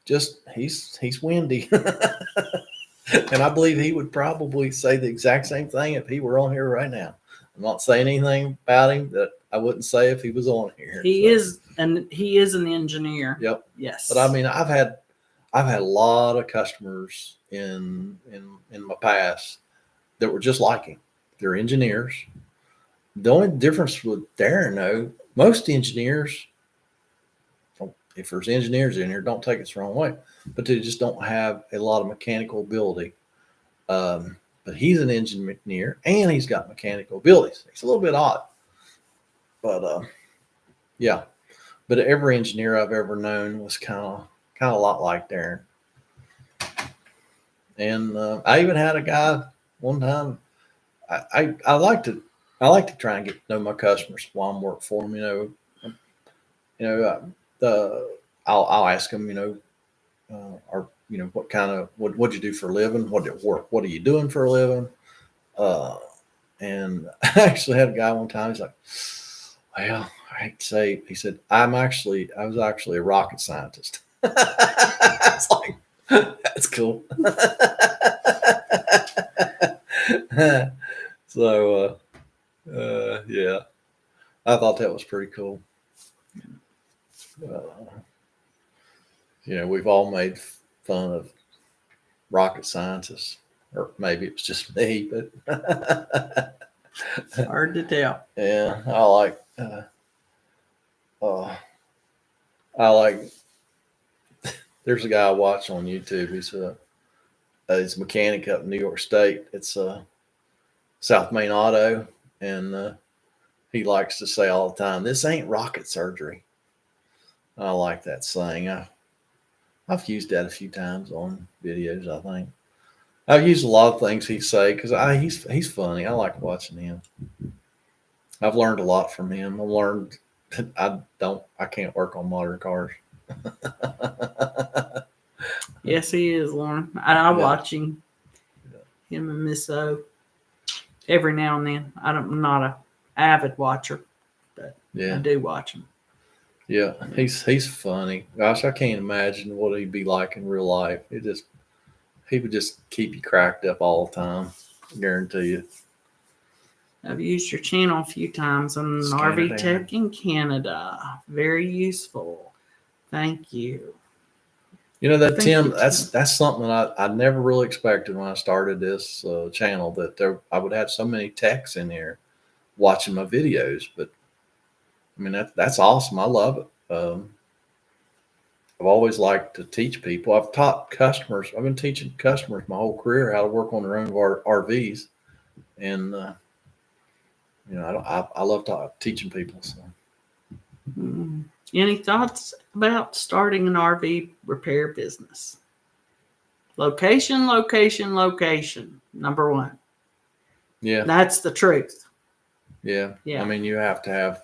just he's windy. And I believe he would probably say the exact same thing if he were on here right now. I'm not saying anything about him that I wouldn't say if he was on here. He is an engineer. Yep. Yes. But I mean, I've had a lot of customers in my past that were just like him. They're engineers. The only difference with Darren, though, most engineers, if there's engineers in here, don't take it the wrong way, but they just don't have a lot of mechanical ability. But he's an engineer and he's got mechanical abilities. It's a little bit odd, but yeah. But every engineer I've ever known was kind of a lot like Darren. And I even had a guy one time. I like to try and get to know my customers while I'm working for them. I'll ask them, what'd you do for a living? What are you doing for a living? And I actually had a guy one time. He's like, well, I hate to say, he said, I was actually a rocket scientist. It's like, that's cool. So, yeah, I thought that was pretty cool. We've all made fun of rocket scientists, or maybe it was just me, but it's hard to tell. Yeah, I like. There's a guy I watch on YouTube. He's a mechanic up in New York State. It's South Main Auto, and he likes to say all the time, "This ain't rocket surgery." I like that saying. I've used that a few times on videos. I think I've used a lot of things he say because he's funny. I like watching him. I've learned a lot from him. I learned that I can't work on modern cars. Yes, he is, Lauren. I watch him. Him and Miss O every now and then. I'm not an avid watcher, but I do watch him. Yeah, he's funny. Gosh, I can't imagine what he'd be like in real life. He would just keep you cracked up all the time. I guarantee you. I've used your channel a few times on RV Tech in Canada. Very useful. Thank you. You know that Thank Tim, you, that's something that I never really expected when I started this channel, that I would have so many techs in here watching my videos. But I mean that's awesome. I love it. I've always liked to teach people. I've taught customers. I've been teaching customers my whole career how to work on their own RVs, and I love teaching people. So. Any thoughts about starting an RV repair business? Location, location, location. Number one. Yeah. That's the truth. Yeah. Yeah. I mean, you have to have,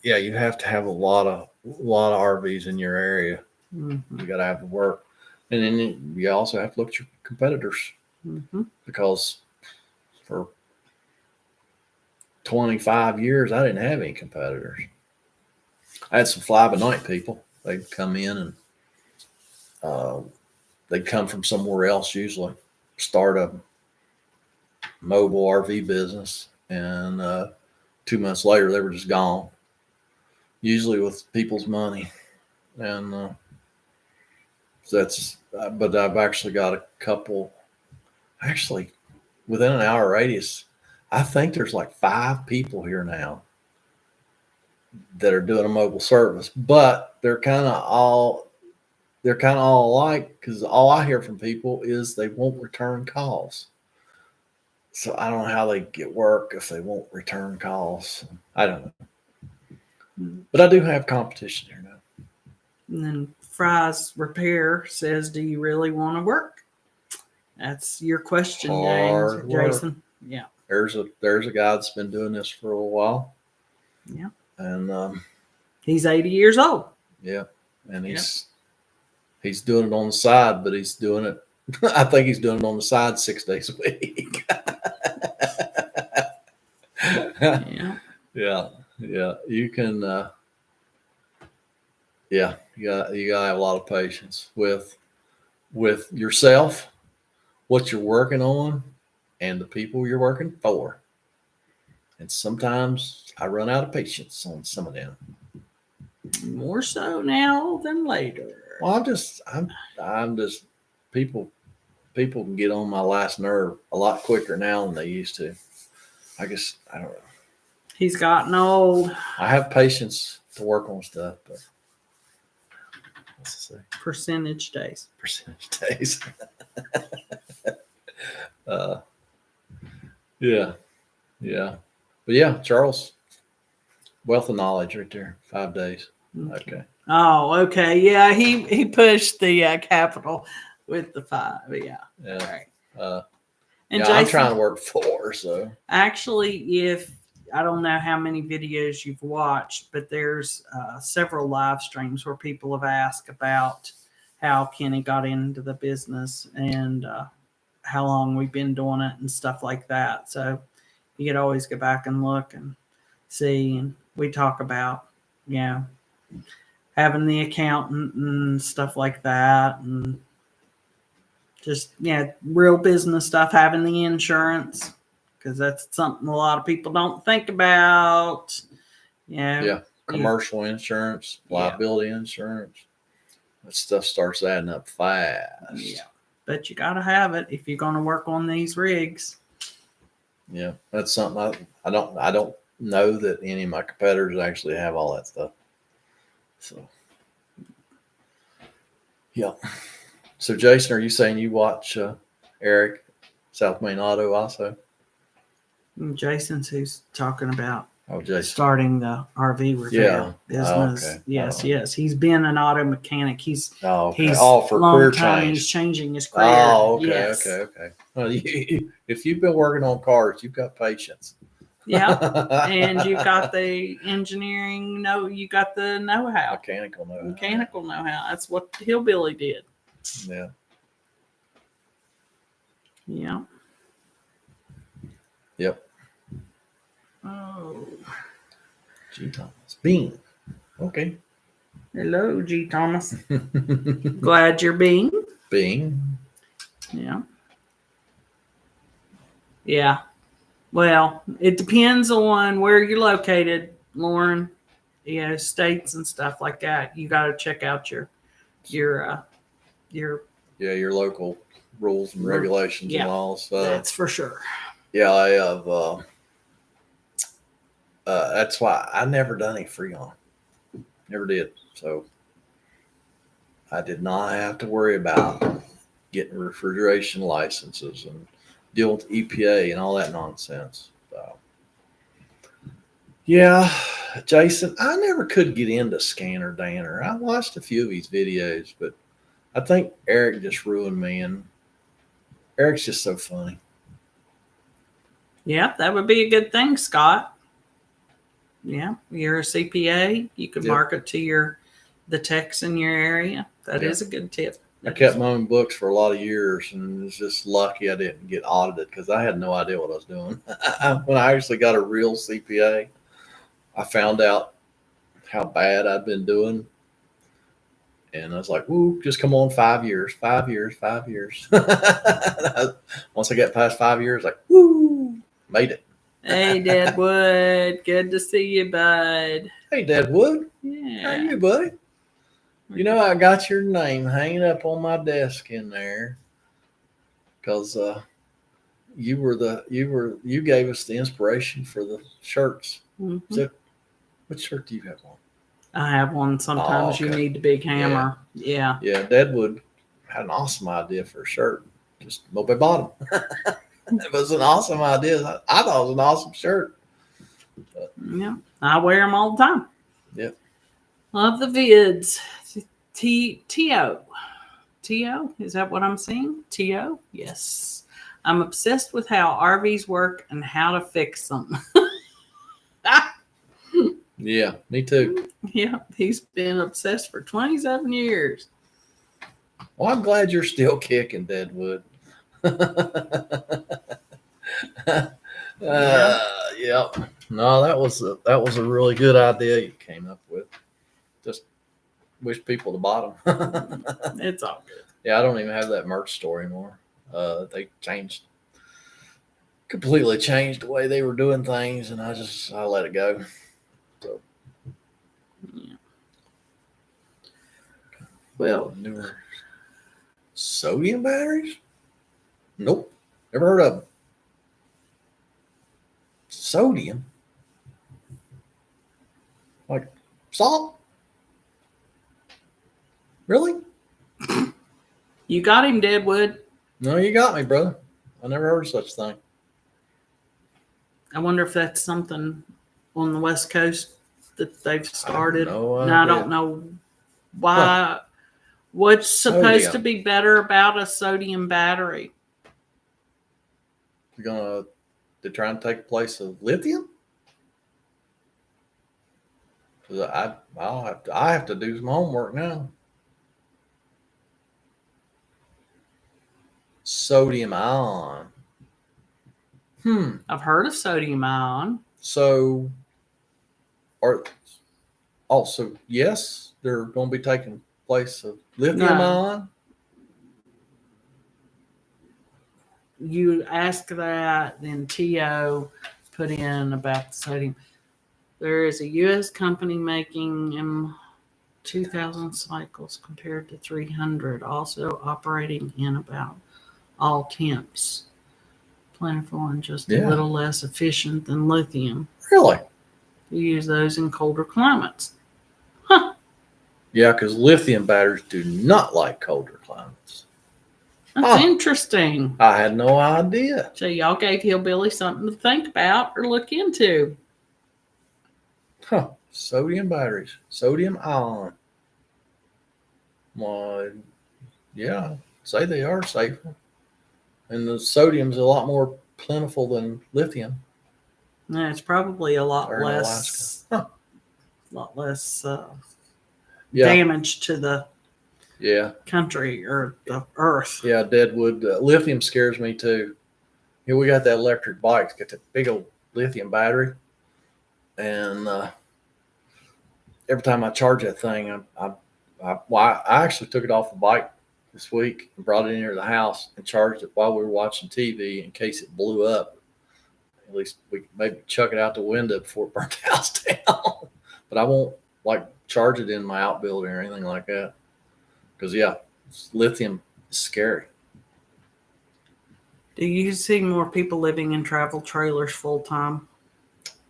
you have to have a lot of RVs in your area. Mm-hmm. You got to have the work, and then you also have to look at your competitors, because for 25 years I didn't have any competitors. I had some fly-by-night people. They'd come in and they'd come from somewhere else, usually start a mobile RV business, and 2 months later they were just gone, usually with people's money. And but I've actually got a couple, actually within an hour radius. I think there's like 5 people here now that are doing a mobile service, but they're kind of all alike, because all I hear from people is they won't return calls. So I don't know how they get work if they won't return calls. I don't know. But I do have competition here now. And then Fry's Repair says, do you really want to work? That's your question, Hard work. Jason. Yeah. There's a guy that's been doing this for a while. Yeah. And he's 80 years old. Yeah. And he's doing it on the side, but he's doing it I think he's doing it on the side 6 days a week. Yeah. Yeah. You can you gotta have a lot of patience with yourself, what you're working on, and the people you're working for. And sometimes I run out of patience on some of them. More so now than later. Well, I'm just people can get on my last nerve a lot quicker now than they used to. I don't know. He's gotten old. I have patience to work on stuff, but what's to say? Percentage days. Yeah. But yeah, Charles, wealth of knowledge right there. 5 days. Okay. Oh, okay. Yeah, he pushed the capital with the 5. Yeah. Right. And Jason, I'm trying to work 4. So actually, if I don't know how many videos you've watched, but there's several live streams where people have asked about how Kenny got into the business and how long we've been doing it and stuff like that. So you could always go back and look and see. And we talk about, having the accountant and stuff like that, and just real business stuff, having the insurance, because that's something a lot of people don't think about. Commercial insurance, liability insurance, that stuff starts adding up fast. But you got to have it if you're going to work on these rigs. That's something I don't know that any of my competitors actually have all that stuff. So so Jason, are you saying you watch Eric, South Main Auto also? Jason's who's talking about Jason starting the RV repair business. Okay. Yes. He's been an auto mechanic. He's for long career time. change. He's changing his career. Okay. Well, if you've been working on cars, you've got patience. Yeah, and you've got the engineering. You got the know-how. Mechanical know-how. That's what Hillbilly did. Yeah. Yep. Oh. G. Thomas. Bean. Okay. Hello, G. Thomas. Glad you're Bean. Bean. Yeah. Well, it depends on where you're located, Lauren. States and stuff like that. You got to check out your your your local rules and regulations Yeah, and laws. that's for sure. Yeah, I have. That's why I never done any Freon. Never did. So I did not have to worry about getting refrigeration licenses and dealing with EPA and all that nonsense. So, yeah, Jason, I never could get into Scanner Danner. I watched a few of his videos, but I think Eric just ruined me. And Eric's just so funny. Yeah, that would be a good thing, Scott. Yeah, you're a CPA. You could Yep. market to the techs in your area. That is a good tip. I kept my own books for a lot of years, and it's just lucky I didn't get audited because I had no idea what I was doing. When I actually got a real CPA, I found out how bad I'd been doing. And I was like, "Ooh, just come on, 5 years, 5 years, 5 years." Once I got past 5 years, like, woo, made it. Hey, Deadwood. Good to see you, bud. Hey, Deadwood. Yeah. How are you, buddy? You know, I got your name hanging up on my desk in there because you gave us the inspiration for the shirts. Mm-hmm. So, what shirt do you have on? I have one. Sometimes you need the big hammer. Yeah. Yeah, Deadwood had an awesome idea for a shirt. Just moped bottom. It was an awesome idea. I thought it was an awesome shirt. But, yeah, I wear them all the time. Yep. Love the vids. T.O. T.O. Is that what I'm seeing? T.O. Yes. I'm obsessed with how RVs work and how to fix them. Yeah, me too. Yeah, he's been obsessed for 27 years. Well, I'm glad you're still kicking, Deadwood. Yeah. No, that was a really good idea you came up with. Just wish people the bottom. It's all good. Yeah, I don't even have that merch store anymore. They completely changed the way they were doing things, and I let it go. So, yeah. Well, newer sodium batteries? Nope, never heard of them. Sodium, like salt? Really? You got him, Deadwood. No, you got me, brother. I never heard of such a thing. I wonder if that's something on the West Coast that they've started. I don't know why. Huh. What's supposed to be better about a sodium battery? They're trying to take the place of lithium? Because I have to do some homework now. Sodium ion. I've heard of sodium ion. So, yes, they're going to be taking place of lithium ion. You ask that, then T.O. put in about the sodium. There is a U.S. company making 2,000 cycles compared to 300, also operating in about all temps. Plentiful and just a little less efficient than lithium. Really? You use those in colder climates. Huh. Yeah, because lithium batteries do not like colder climates. That's interesting. I had no idea. So y'all gave Hillbilly something to think about or look into. Huh. Sodium batteries. Sodium ion. Well, yeah, say they are safer. And the sodium's a lot more plentiful than lithium. Yeah, it's probably a lot less damage to the country or the earth. Yeah, Deadwood. Lithium scares me too. Here we got that electric bike. It's got that big old lithium battery. And every time I charge that thing, I actually took it off the bike this week and brought it in here to the house and charged it while we were watching TV in case it blew up. At least we could maybe chuck it out the window before it burnt the house down. But I won't charge it in my outbuilding or anything like that. Because lithium is scary. Do you see more people living in travel trailers full time?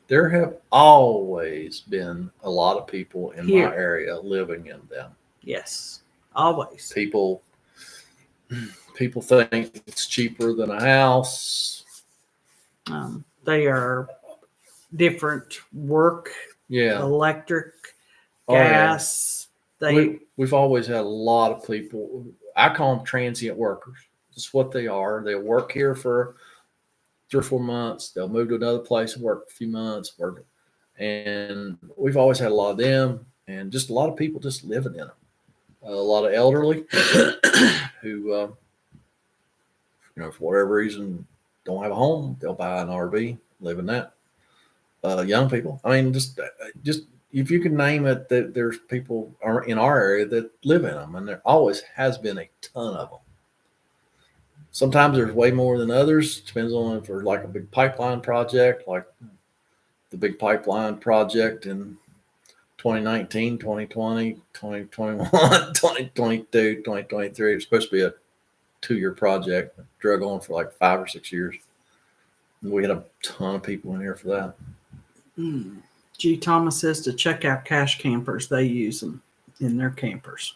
There have always been a lot of people in Here. my area living in them. Yes, always. People think it's cheaper than a house. They are different work, Yeah. electric, Oh, yeah. gas. We've always had a lot of people. I call them transient workers. That's what they are. They'll work here for 3 or 4 months. They'll move to another place and work a few months. And we've always had a lot of them, and just a lot of people just living in them. A lot of elderly who, for whatever reason, don't have a home. They'll buy an RV, live in that. Young people. I mean, just if you can name it, that there's people in our area that live in them, and there always has been a ton of them. Sometimes there's way more than others. Depends on if there's like a big pipeline project, like the big pipeline project in 2019, 2020, 2021, 2022, 2023. It's supposed to be a 2-year project. Drug on for like 5 or 6 years. We had a ton of people in here for that. G. Thomas says to check out cash campers. They use them in their campers.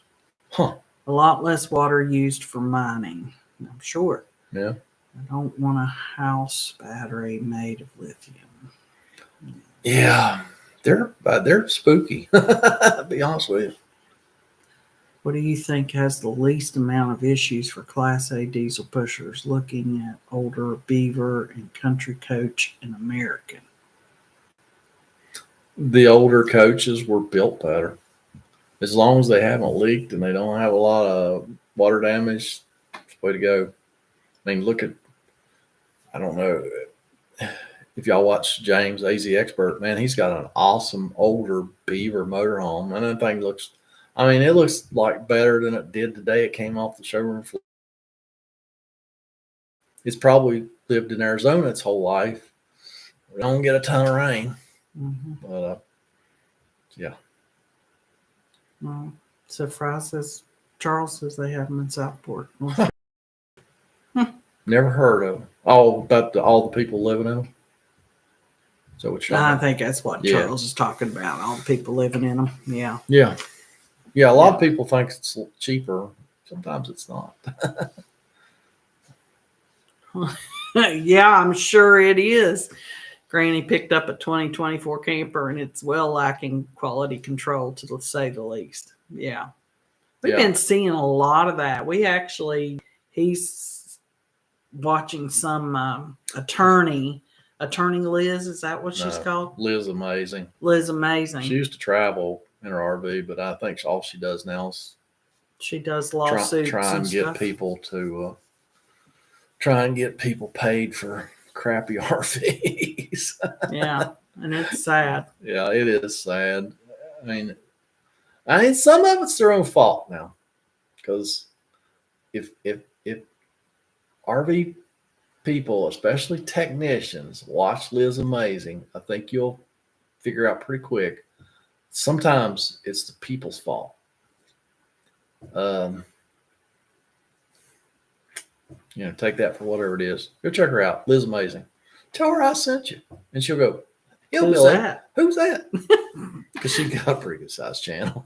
Huh. A lot less water used for mining. I'm sure. Yeah. I don't want a house battery made of lithium. Yeah. They're spooky. To be honest with you. What do you think has the least amount of issues for Class A diesel pushers looking at older Beaver and Country Coach and American? The older coaches were built better. As long as they haven't leaked and they don't have a lot of water damage, it's the way to go. I mean, I don't know if y'all watch James, AZ Expert, man, he's got an awesome older Beaver motorhome. And that thing it looks like better than it did the day it came off the showroom floor. It's probably lived in Arizona its whole life. We don't get a ton of rain. Mm-hmm. But, yeah. Well, so Charles says they have them in Southport. Never heard of them. Oh, about all the people living in them? So I think that's what Charles is talking about. All the people living in them. Yeah. Yeah. Yeah. A lot of people think it's cheaper. Sometimes it's not. Yeah, I'm sure it is. Granny picked up a 2024 camper and it's well lacking quality control, to say the least. Yeah. We've been seeing a lot of that. He's watching some attorney Liz. Is that what she's called? Liz Amazing. She used to travel in her RV, but I think all she does now is she does lawsuits try and get stuff. people to try and get people paid for crappy RVs. Yeah, and it's sad. Yeah, it is sad. I mean, some of it's their own fault now, because if RV people, especially technicians, watch Liz Amazing, I think you'll figure out pretty quick. Sometimes it's the people's fault. Take that for whatever it is. Go check her out, Liz Amazing. Tell her I sent you, and she'll go, Hillbilly. Who's that? Because she got a pretty good sized channel.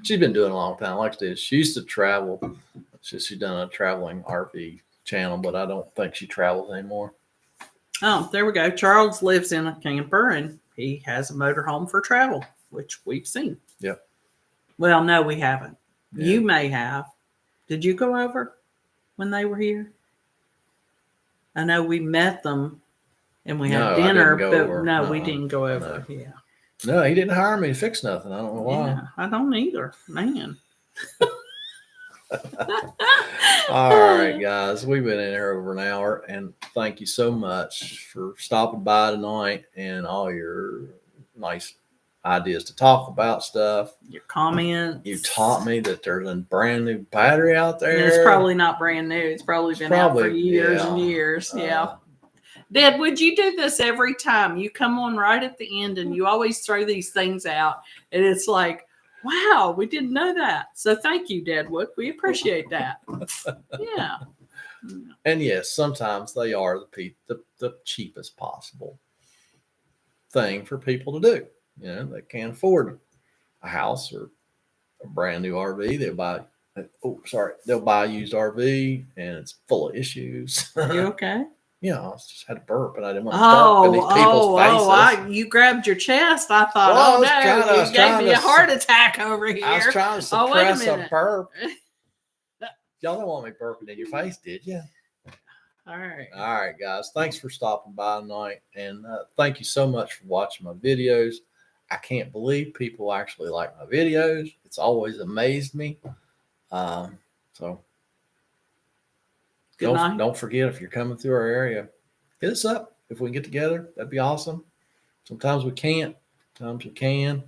She's been doing it a long time. Like this, she used to travel. She's done a traveling RV channel, but I don't think she travels anymore. Oh, there we go. Charles lives in a camper and he has a motorhome for travel, which we've seen. Yep. Well, no, we haven't. Yeah. You may have. Did you go over when they were here? I know we met them and we had dinner, but we didn't go over. No. Yeah. No, he didn't hire me to fix nothing. I don't know why. Yeah, I don't either, man. All right, guys, we've been in here over an hour, and thank you so much for stopping by tonight and all your nice ideas to talk about stuff. Your comments. You taught me that there's a brand new battery out there. And it's probably not brand new. It's probably been out for years and years. Yeah. Dad, would you do this every time? You come on right at the end and you always throw these things out. And it's like, Wow, we didn't know that. So thank you, Deadwood. We appreciate that. Yeah. And yes, sometimes they are the cheapest possible thing for people to do. You know, they can't afford a house or a brand new RV. They'll buy a used RV and it's full of issues. You okay? I just had a burp and I didn't want to burp in these people's faces. You grabbed your chest. I thought, Well, you gave me a heart attack over here. I was trying to Oh, wait a suppress a minute. burp. Y'all don't want me burping in your face, did you? All right. All right, guys. Thanks for stopping by tonight. And thank you so much for watching my videos. I can't believe people actually like my videos. It's always amazed me. So Good night. don't forget, if you're coming through our area, hit us up. If we can get together, that'd be awesome. Sometimes we can't. Sometimes we can.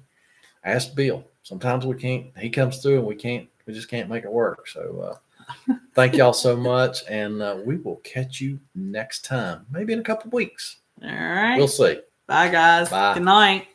Ask Bill. Sometimes we can't. He comes through and we can't. We just can't make it work. So thank y'all so much. And we will catch you next time. Maybe in a couple of weeks. All right. We'll see. Bye, guys. Bye. Good night.